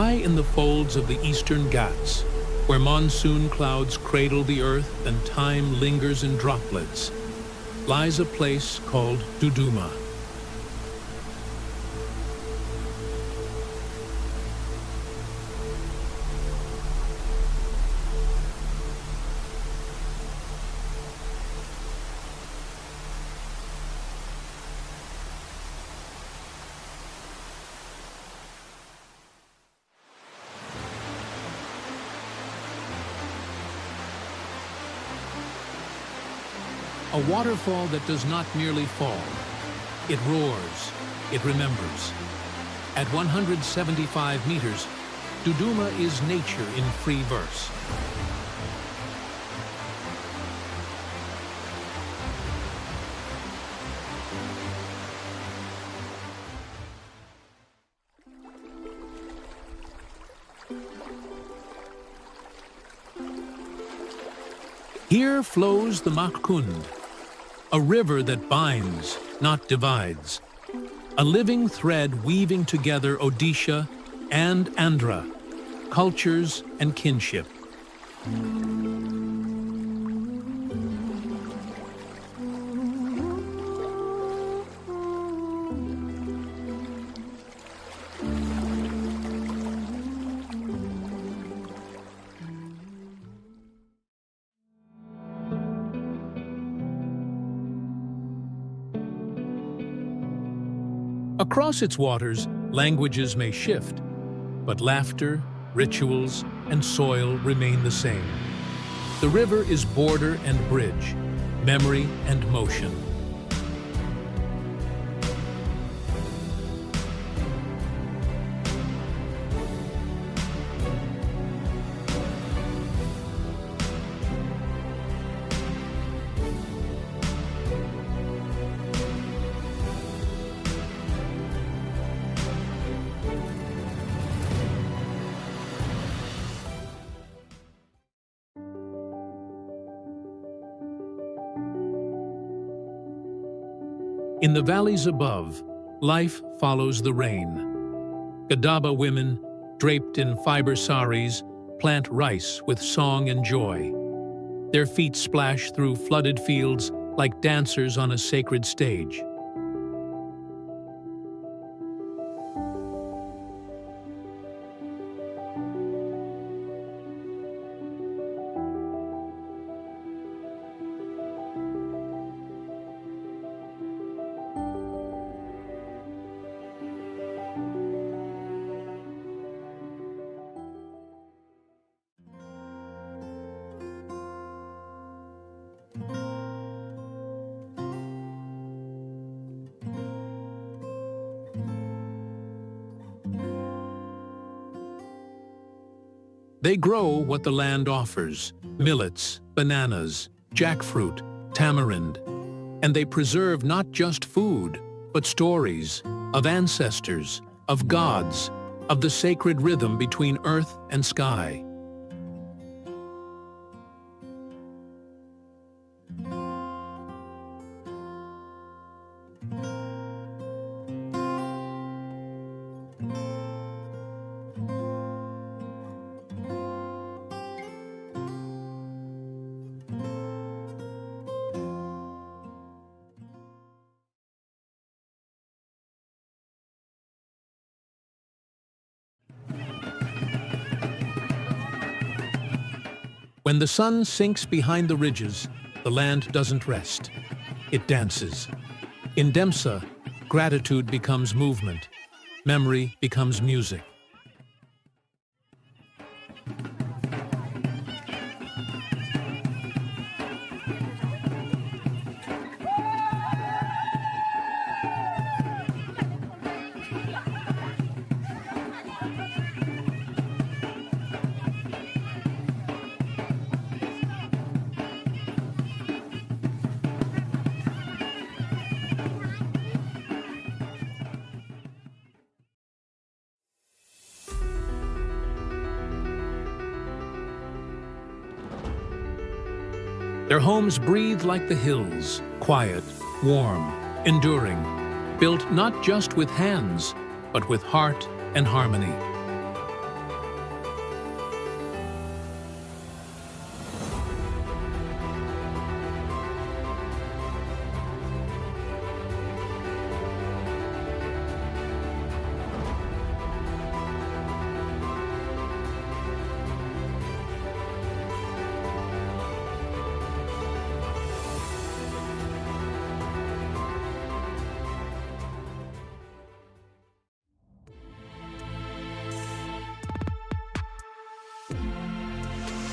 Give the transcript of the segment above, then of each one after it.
High in the folds of the eastern Ghats, where monsoon clouds cradle the earth and time lingers in droplets, lies a place called Duduma. A waterfall that does not merely fall. It roars, it remembers. At 175 meters, Duduma is nature in free verse. Here flows the Machkund, a river that binds, not divides. A living thread weaving together Odisha and Andhra, cultures and kinship. Across its waters, languages may shift, but laughter, rituals, and soil remain the same. The river is border and bridge, memory and motion. In the valleys above, life follows the rain. Gadaba women, draped in fiber saris, plant rice with song and joy. Their feet splash through flooded fields like dancers on a sacred stage. They grow what the land offers: millets, bananas, jackfruit, tamarind. And they preserve not just food, but stories of ancestors, of gods, of the sacred rhythm between earth and sky. When the sun sinks behind the ridges, the land doesn't rest. It dances. In Dhemsa, gratitude becomes movement. Memory becomes music. Their homes breathe like the hills, quiet, warm, enduring, built not just with hands, but with heart and harmony.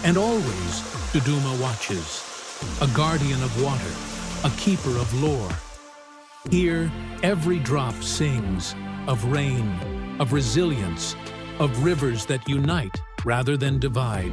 And always, Duduma watches, a guardian of water, a keeper of lore. Here, every drop sings of rain, of resilience, of rivers that unite rather than divide.